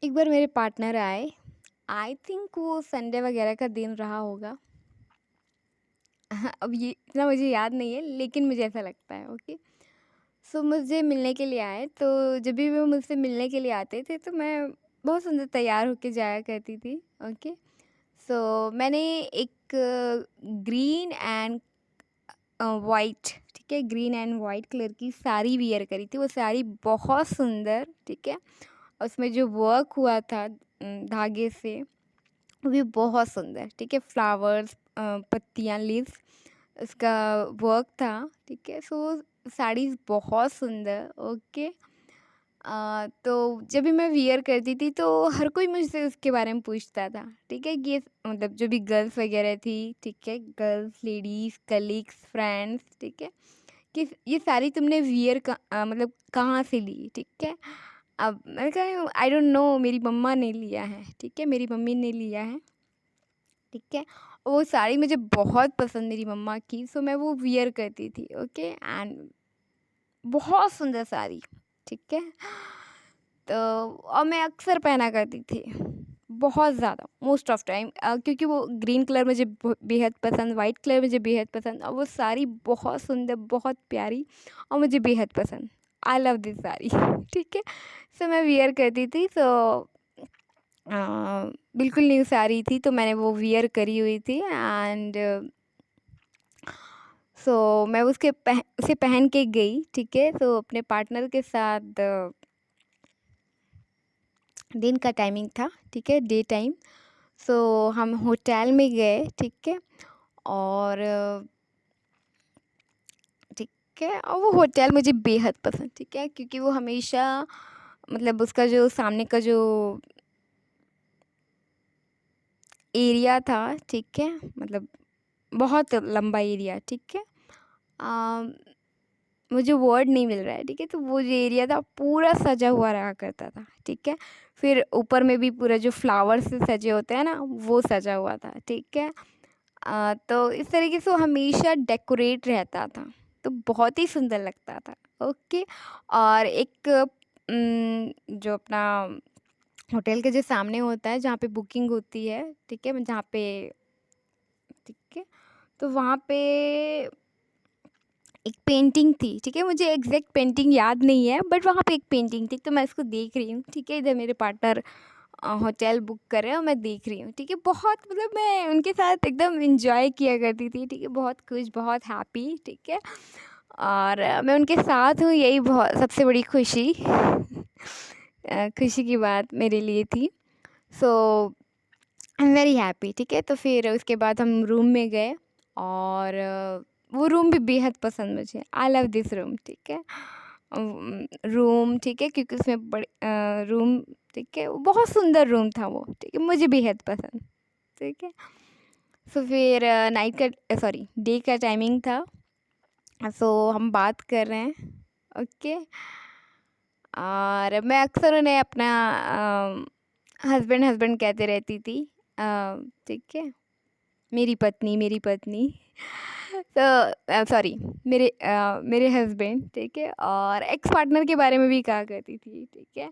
एक बार मेरे पार्टनर आए, आई थिंक वो संडे वगैरह का दिन रहा होगा। अब ये इतना मुझे याद नहीं है लेकिन मुझे ऐसा लगता है, ओके। सो मुझे मिलने के लिए आए, तो जब भी वो मुझसे मिलने के लिए आते थे तो मैं बहुत सुंदर तैयार होके जाया करती थी, ओके। सो मैंने एक ग्रीन एंड वाइट, ठीक है, ग्रीन एंड वाइट कलर की साड़ी वियर करी थी। वो साड़ी बहुत सुंदर, ठीक है, और उसमें जो वर्क हुआ था धागे से, वो भी बहुत सुंदर, ठीक है, फ्लावर्स, पत्तियाँ, लीव्स, उसका वर्क था, ठीक है। सो साड़ी बहुत सुंदर, ओके। तो जब भी मैं वियर करती थी तो हर कोई मुझसे उसके बारे में पूछता था, ठीक है, कि ये मतलब जो भी गर्ल्स वगैरह थी, ठीक है, गर्ल्स, लेडीज़, कलीग्स, फ्रेंड्स, ठीक है, कि ये साड़ी तुमने वियर मतलब कहाँ से ली, ठीक है। अब मैंने कहा आई डोंट नो, मेरी मम्मा ने लिया है, ठीक है, मेरी मम्मी ने लिया है, ठीक है। और वो साड़ी मुझे बहुत पसंद मेरी मम्मा की, सो मैं वो वियर करती थी, ओके। एंड बहुत सुंदर साड़ी, ठीक है। तो और मैं अक्सर पहना करती थी, बहुत ज़्यादा, मोस्ट ऑफ टाइम, क्योंकि वो ग्रीन कलर मुझे बेहद पसंद, वाइट कलर मुझे बेहद पसंद, और वो साड़ी बहुत सुंदर, बहुत प्यारी, और मुझे बेहद पसंद। आई लव दिस साड़ी ठीक है। सो मैं वियर करती थी, सो बिल्कुल न्यू साड़ी थी, तो मैंने वो वियर करी हुई थी। एंड सो मैं उसे पहन के गई, ठीक है। तो अपने पार्टनर के साथ दिन का टाइमिंग था, ठीक है, डे टाइम। सो हम होटल में गए, ठीक है, और ठीक है, और वो होटल मुझे बेहद पसंद, ठीक है, क्योंकि वो हमेशा मतलब उसका जो सामने का जो एरिया था, ठीक है, मतलब बहुत लंबा एरिया, ठीक है। अम, मुझे वर्ड नहीं मिल रहा है, ठीक है। तो वो जो एरिया था पूरा सजा हुआ रहा करता था, ठीक है। फिर ऊपर में भी पूरा जो फ्लावर से सजे होते हैं ना, वो सजा हुआ था, ठीक है। तो इस तरीके से वो हमेशा डेकोरेट रहता था, तो बहुत ही सुंदर लगता था, ओके। और एक जो अपना होटल के जो सामने होता है, जहाँ पे बुकिंग होती है, ठीक है, जहाँ पे, ठीक है, तो वहाँ पे एक पेंटिंग थी, ठीक है, मुझे एग्जैक्ट पेंटिंग याद नहीं है, बट वहाँ पे एक पेंटिंग थी, तो मैं इसको देख रही हूँ, ठीक है। इधर मेरे पार्टनर होटल बुक कर रहे हैं और मैं देख रही हूँ, ठीक है। बहुत मतलब मैं उनके साथ एकदम इंजॉय किया करती थी, ठीक है, बहुत खुश, बहुत हैप्पी, ठीक है। और मैं उनके साथ हूँ, यही बहुत सबसे बड़ी खुशी खुशी की बात मेरे लिए थी। सो आई एम वेरी हैप्पी, ठीक है। तो फिर उसके बाद हम रूम में गए, और वो रूम भी बेहद पसंद मुझे, आई लव दिस रूम, ठीक है। रूम, ठीक है, क्योंकि उसमें बड़े रूम, ठीक है, वो बहुत सुंदर रूम था वो, ठीक है, मुझे बेहद पसंद, ठीक है। सो फिर नाइट का सॉरी डे का टाइमिंग था। सो हम बात कर रहे हैं, ओके। और मैं अक्सर उन्हें अपना हस्बैंड हस्बैंड कहते रहती थी, ठीक है, मेरी पत्नी, मेरी पत्नी तो सॉरी, मेरे हस्बैंड, ठीक है, और एक्स पार्टनर के बारे में भी कहा करती थी, ठीक है,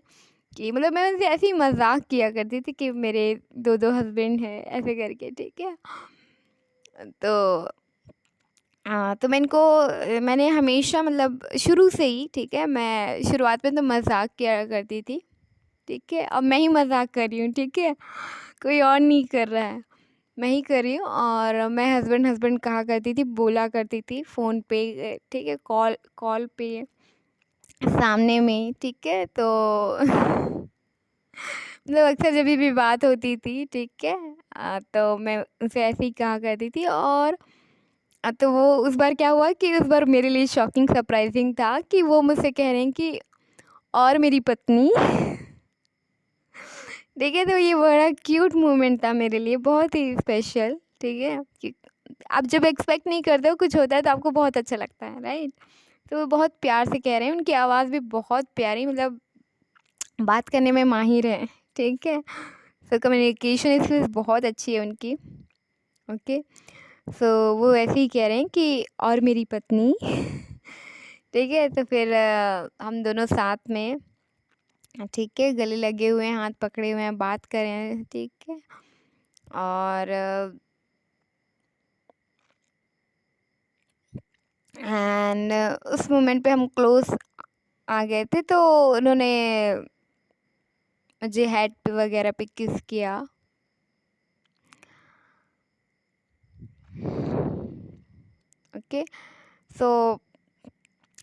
कि मतलब मैं उनसे ऐसे ही मजाक किया करती थी कि मेरे दो दो हस्बैंड हैं, ऐसे करके, ठीक है। तो तो मैंने हमेशा मतलब शुरू से ही, ठीक है, मैं शुरुआत में तो मजाक किया करती थी, ठीक है। अब मैं ही मजाक कर रही हूँ, ठीक है, कोई और नहीं कर रहा है, मैं ही कर रही हूँ। और मैं हस्बैंड हस्बैंड कहा करती थी, बोला करती थी फ़ोन पे, ठीक है, कॉल कॉल पे सामने में, ठीक है। तो मतलब अक्सर जब भी बात होती थी, ठीक है, तो मैं उनसे ऐसे ही कहा करती थी। और तो वो उस बार क्या हुआ कि उस बार मेरे लिए शॉकिंग सरप्राइजिंग था कि वो मुझसे कह रहे हैं कि और मेरी पत्नी देखिए, तो ये बड़ा क्यूट मोमेंट था मेरे लिए, बहुत ही स्पेशल, ठीक है। आप जब एक्सपेक्ट नहीं करते हो कुछ होता है तो आपको बहुत अच्छा लगता है, राइट। तो वो बहुत प्यार से कह रहे हैं, उनकी आवाज़ भी बहुत प्यारी, मतलब बात करने में माहिर है, ठीक है। सो कम्युनिकेशन स्किल्स बहुत अच्छी है उनकी, ओके। सो वो ऐसे ही कह रहे हैं कि और मेरी पत्नी ठीक है। तो फिर हम दोनों साथ में ठीक है, गले लगे हुए हैं, हाथ पकड़े हुए हैं, बात कर रहे हैं, ठीक है। और एंड उस मोमेंट पे हम क्लोज़ आ गए थे, तो उन्होंने मुझे हेड पे वगैरह पे किस किया। ओके, सो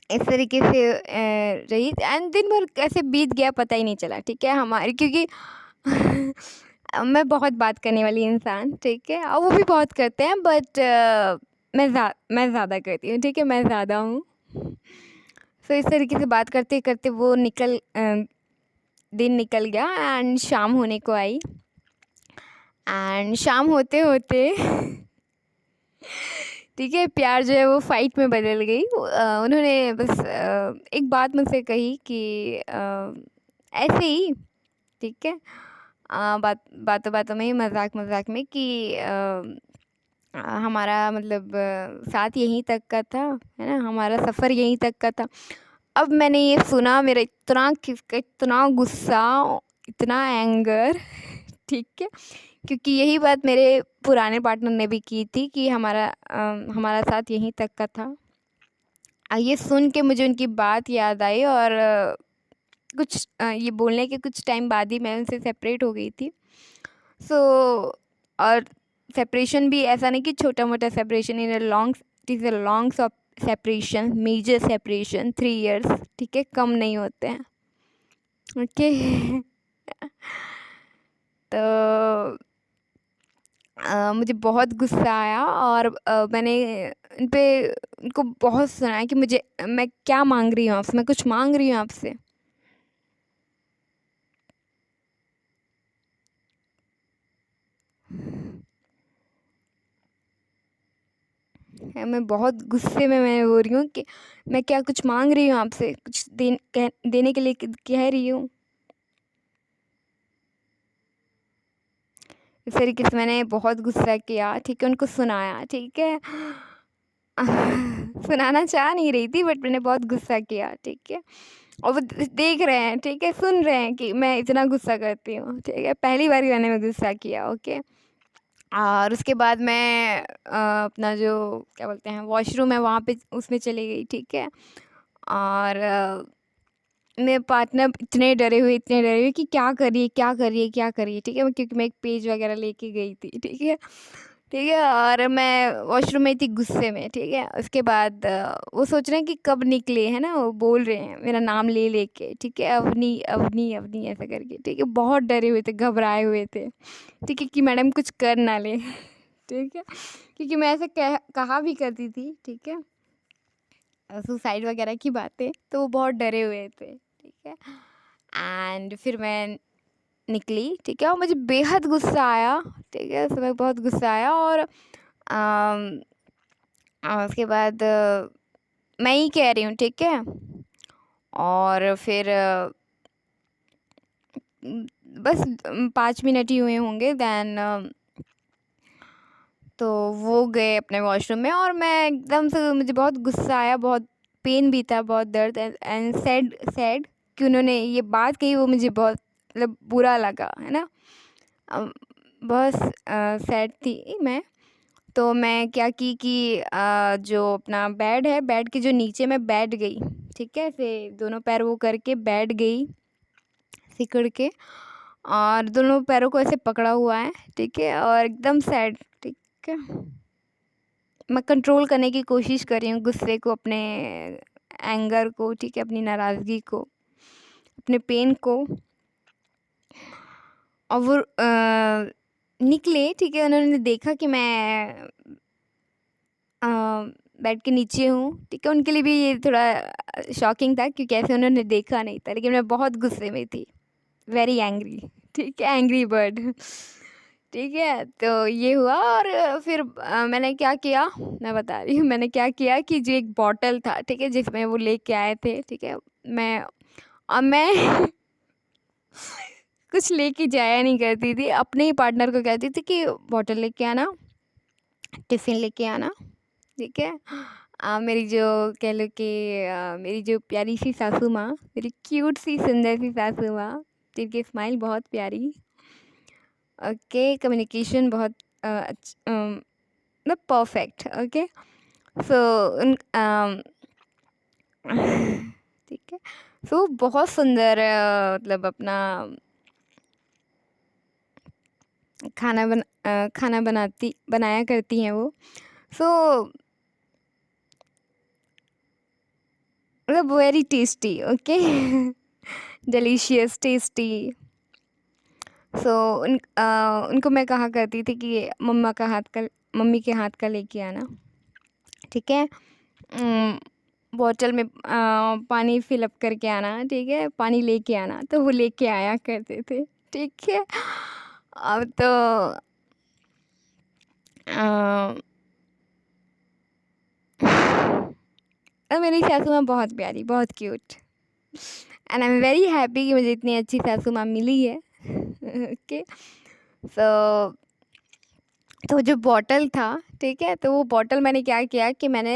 इस तरीके से रही एंड दिन भर कैसे बीत गया पता ही नहीं चला, ठीक है। हमारी क्योंकि मैं बहुत बात करने वाली इंसान, ठीक है, और वो भी बहुत करते हैं, बट मैं ज़्यादा करती हूँ, ठीक है, मैं ज़्यादा हूँ। सो इस तरीके से बात करते करते वो दिन निकल गया एंड शाम होने को आई। एंड शाम होते होते ठीक है, प्यार जो है वो फाइट में बदल गई। उन्होंने बस एक बात मुझसे कही कि ऐसे ही, ठीक है, बातों बातों में, मजाक मजाक में कि हमारा मतलब साथ यहीं तक का था, है ना, हमारा सफ़र यहीं तक का था। अब मैंने ये सुना, मेरा इतना गुस्सा, इतना एंगर ठीक है, क्योंकि यही बात मेरे पुराने पार्टनर ने भी की थी कि हमारा साथ यहीं तक का था। ये सुन के मुझे उनकी बात याद आई, और ये बोलने के कुछ टाइम बाद ही मैं उनसे सेपरेट हो गई थी। सो और सेपरेशन भी ऐसा नहीं कि छोटा मोटा separation, it is a long separation, major separation, 3 years, ठीक है, कम नहीं होते हैं। ओके तो मुझे बहुत गुस्सा आया, और मैंने उनको बहुत सुनाया कि मैं क्या मांग रही हूँ आपसे, मैं कुछ मांग रही हूँ आपसे। मैं बहुत गुस्से में मैं बोल रही हूँ कि मैं क्या कुछ मांग रही हूँ आपसे, कुछ देने के लिए कह रही हूँ। इस तरीके से मैंने बहुत गुस्सा किया, ठीक है, उनको सुनाया, ठीक है। सुनाना चाह नहीं रही थी, बट मैंने बहुत गुस्सा किया, ठीक है, और वो देख रहे हैं, ठीक है, सुन रहे हैं कि मैं इतना गुस्सा करती हूँ, ठीक है, पहली बार ही मैंने गुस्सा किया। ओके, और उसके बाद मैं अपना जो क्या बोलते हैं वॉशरूम है वहाँ पे उसमें चली गई, ठीक है, और मेरे पार्टनर इतने डरे हुए कि क्या करिए क्या करिए क्या करिए, ठीक है, क्योंकि मैं एक पेज वगैरह लेके गई थी, ठीक है, ठीक है, और मैं वॉशरूम में थी गुस्से में, ठीक है। उसके बाद वो सोच रहे हैं कि कब निकले, है ना, वो बोल रहे हैं मेरा नाम ले लेके, ठीक है, अवनी अवनी अवनी ऐसा करके, ठीक है, बहुत डरे हुए थे, घबराए हुए थे, ठीक है, कि मैडम कुछ कर ना ले ठीक है, क्योंकि मैं ऐसे कहा भी करती थी, ठीक है, सुसाइड वगैरह की बातें, तो वो बहुत डरे हुए थे, ठीक है। एंड फिर मैं निकली, ठीक है, और मुझे बेहद गुस्सा आया, ठीक है, उस समय बहुत गुस्सा आया, और उसके बाद मैं ही कह रही हूँ, ठीक है, और फिर बस 5 मिनट ही हुए होंगे, देन तो वो गए अपने वॉशरूम में, और मैं एकदम से, मुझे बहुत गुस्सा आया, बहुत पेन भी था, बहुत दर्द, एंड सैड सैड कि उन्होंने ये बात कही, वो मुझे बहुत मतलब बुरा लगा, है ना, बहुत सैड थी मैं। तो मैं क्या की कि जो अपना बेड है, बेड के जो नीचे मैं बैठ गई, ठीक है, ऐसे दोनों पैर वो करके बैठ गई सिकड़ के, और दोनों पैरों को ऐसे पकड़ा हुआ है, ठीक है, और एकदम सैड, ठीक है, मैं कंट्रोल करने की कोशिश कर रही हूँ गुस्से को, अपने एंगर को, ठीक है, अपनी नाराज़गी को, अपने पेन को, और वो निकले, ठीक है, उन्होंने देखा कि मैं बेड के नीचे हूँ, ठीक है, उनके लिए भी ये थोड़ा शॉकिंग था, क्योंकि ऐसे उन्होंने देखा नहीं था, लेकिन मैं बहुत गुस्से में थी, वेरी एंग्री, ठीक है, एंग्री बर्ड ठीक है, तो ये हुआ, और फिर मैंने क्या किया, मैं बता रही हूँ, मैंने क्या किया कि जो एक बॉटल था, ठीक है, जिसमें वो लेके आए थे, ठीक है, मैं कुछ लेके जाया नहीं करती थी, अपने ही पार्टनर को कहती थी कि बॉटल लेके आना, टिफ़िन लेके आना, ठीक है, मेरी जो कह लो कि मेरी जो प्यारी सी सासू माँ, मेरी क्यूट सी सुंदर सी सासू माँ, जिनकी स्माइल बहुत प्यारी, ओके, कम्युनिकेशन बहुत मतलब परफेक्ट, ओके। सो उन ठीक है। सो बहुत सुंदर मतलब अपना खाना बनाया करती हैं वो। सो मतलब very tasty, okay. Delicious, tasty. So उनको मैं कहा करती थी कि मम्मी के हाथ का लेके आना, ठीक है। बॉटल में पानी फिल अप करके आना, ठीक है, पानी लेके आना, तो वो लेके आया करते थे, ठीक है। अब तो मेरी सासू माँ बहुत प्यारी, बहुत cute, and I am very happy कि मुझे इतनी अच्छी सासू माँ मिली है। ओके। सो तो जो बॉटल था, ठीक है, तो वो बॉटल मैंने क्या किया कि मैंने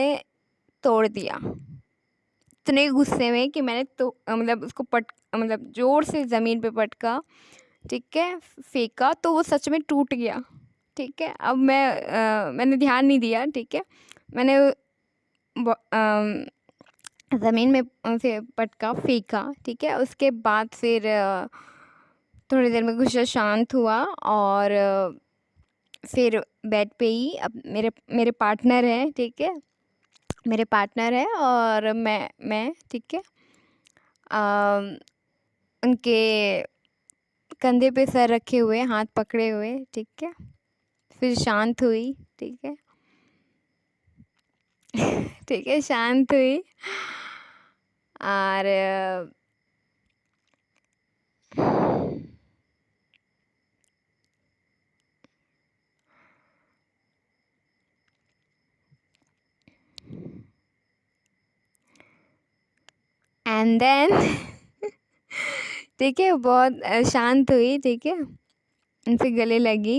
तोड़ दिया इतने गुस्से में कि मैंने तो मतलब उसको मतलब ज़ोर से ज़मीन पे पटका, ठीक है, फेंका, तो वो सच में टूट गया, ठीक है। अब मैंने ध्यान नहीं दिया, ठीक है, मैंने ज़मीन में उसे पटका, फेंका, ठीक है। उसके बाद फिर थोड़ी देर में गुस्सा शांत हुआ, और फिर बेड पे ही अब मेरे पार्टनर हैं, ठीक है, मेरे पार्टनर है और मैं, ठीक है, उनके कंधे पे सर रखे हुए, हाथ पकड़े हुए, ठीक है, फिर शांत हुई, ठीक है। ठीक है, शांत हुई, और एंड देन ठीक है, बहुत शांत हुई, ठीक है, उनसे गले लगी,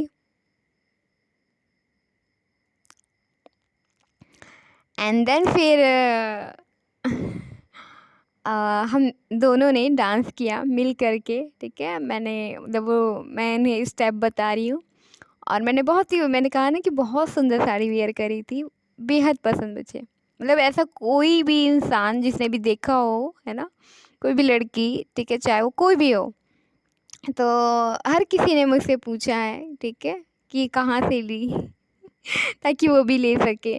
एंड देन फिर हम दोनों ने डांस किया मिल करके, ठीक है। मैंने स्टेप बता रही हूँ, और मैंने कहा ना कि बहुत सुंदर साड़ी वेयर करी थी, बेहद पसंद मुझे। मतलब ऐसा कोई भी इंसान जिसने भी देखा हो, है ना, कोई भी लड़की, ठीक है, चाहे वो कोई भी हो, तो हर किसी ने मुझसे पूछा है, ठीक है, कि कहाँ से ली, ताकि वो भी ले सके,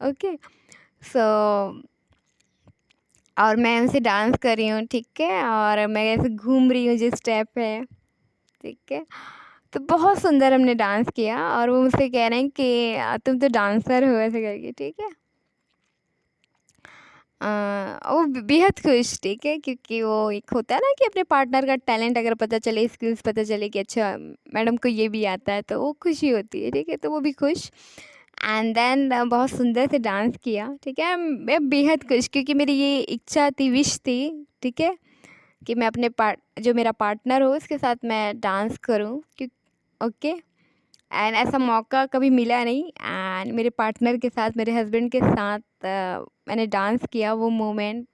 ओके। सो और मैं उनसे डांस कर रही हूँ, ठीक है, और मैं ऐसे घूम रही हूँ, जो स्टेप है, ठीक है। तो बहुत सुंदर हमने डांस किया, और वो मुझसे कह रहे हैं कि तुम तो डांसर हो, ऐसे करके, ठीक है। वो बेहद खुश, ठीक है, क्योंकि वो एक होता है ना कि अपने पार्टनर का टैलेंट अगर पता चले, स्किल्स पता चले कि अच्छा मैडम को ये भी आता है, तो वो खुशी होती है, ठीक है, तो वो भी खुश। एंड देन बहुत सुंदर से डांस किया, ठीक है। मैं बेहद खुश, क्योंकि मेरी ये इच्छा थी, विश थी, ठीक है, कि मैं अपने जो मेरा पार्टनर हो उसके साथ मैं डांस करूँ, ओके। एंड ऐसा मौका कभी मिला नहीं, एंड मेरे पार्टनर के साथ, मेरे हस्बैंड के साथ मैंने डांस किया। वो मोमेंट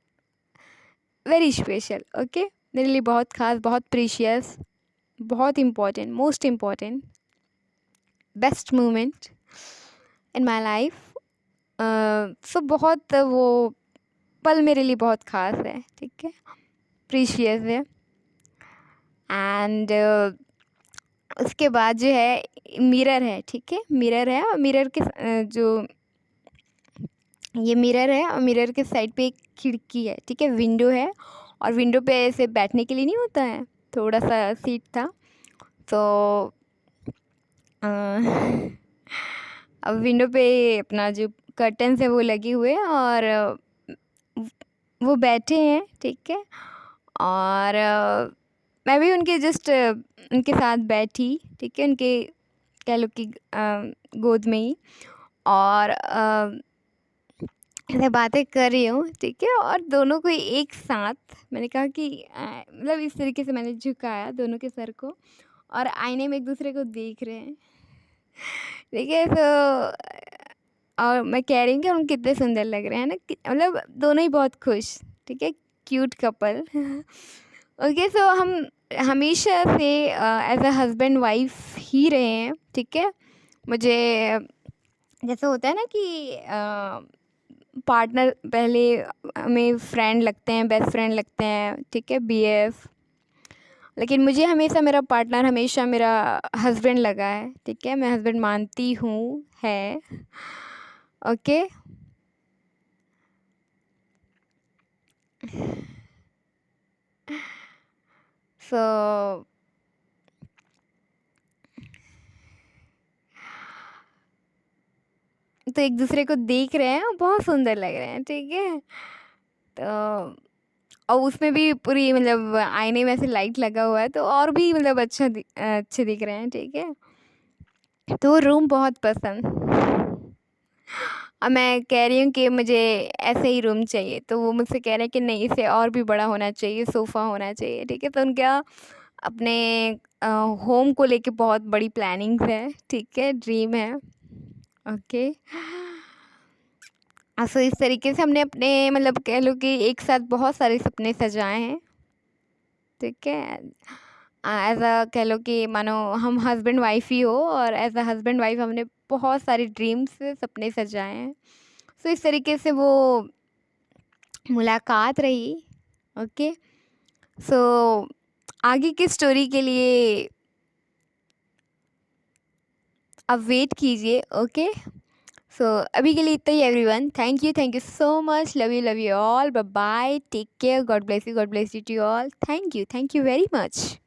वेरी स्पेशल, ओके, मेरे लिए बहुत ख़ास, बहुत प्रीशियस, बहुत important, most important, best moment in my life. So बहुत वो पल मेरे लिए बहुत ख़ास है, ठीक है, प्रीशियस है। एंड उसके बाद जो है मिरर है, ठीक है, मिरर है, और मिरर के जो ये मिरर है, और मिरर के साइड पे एक खिड़की है, ठीक है, विंडो है, और विंडो पे ऐसे बैठने के लिए नहीं होता है, थोड़ा सा सीट था, तो अब विंडो पे अपना जो कर्टन्स है वो लगे हुए हैं, और वो बैठे हैं, ठीक है, और मैं भी उनके जस्ट उनके साथ बैठी, ठीक है, उनके कह लो कि गोद में ही, और मैं बातें कर रही हूँ, ठीक है, और दोनों को एक साथ मैंने कहा कि मतलब इस तरीके से मैंने झुकाया दोनों के सर को, और आईने में एक दूसरे को देख रहे हैं, ठीक है। तो और मैं कह रही हूँ कि हम कितने सुंदर लग रहे हैं ना, मतलब दोनों ही बहुत खुश, ठीक है, क्यूट कपल। ओके, सो हम हमेशा से एज अ हस्बैंड वाइफ ही रहे हैं, ठीक है। मुझे जैसे होता है ना कि पार्टनर पहले हमें फ्रेंड लगते हैं, बेस्ट फ्रेंड लगते हैं, ठीक है, बीएफ, लेकिन मुझे हमेशा मेरा पार्टनर हमेशा मेरा हस्बैंड लगा है, ठीक है, मैं हस्बैंड मानती हूँ, है। ओके, सो तो एक दूसरे को देख रहे हैं और बहुत सुंदर लग रहे हैं, ठीक है। तो और उसमें भी पूरी मतलब आईने में ऐसे लाइट लगा हुआ है, तो और भी मतलब अच्छे दिख रहे हैं, ठीक है। तो रूम बहुत पसंद। अब मैं कह रही हूँ कि मुझे ऐसे ही रूम चाहिए, तो वो मुझसे कह रहे हैं कि नहीं, इसे और भी बड़ा होना चाहिए, सोफ़ा होना चाहिए, ठीक है। तो उनका अपने होम को लेके बहुत बड़ी प्लानिंग्स है, ठीक है, ड्रीम है। ओके, सो इस तरीके से हमने अपने मतलब कह लो कि एक साथ बहुत सारे सपने सजाए हैं, ठीक है। एज अ कह लो कि मानो हम हस्बैंड वाइफ ही हो, और एज अ हस्बैंड वाइफ हमने बहुत सारे ड्रीम्स सपने सजाए हैं। सो इस तरीके से वो मुलाकात रही। ओके, सो आगे की स्टोरी के लिए अब वेट कीजिए। ओके, सो अभी के लिए इतना ही everyone. Thank you so much, love you all, bye bye, take care, God bless you to all, thank you very much.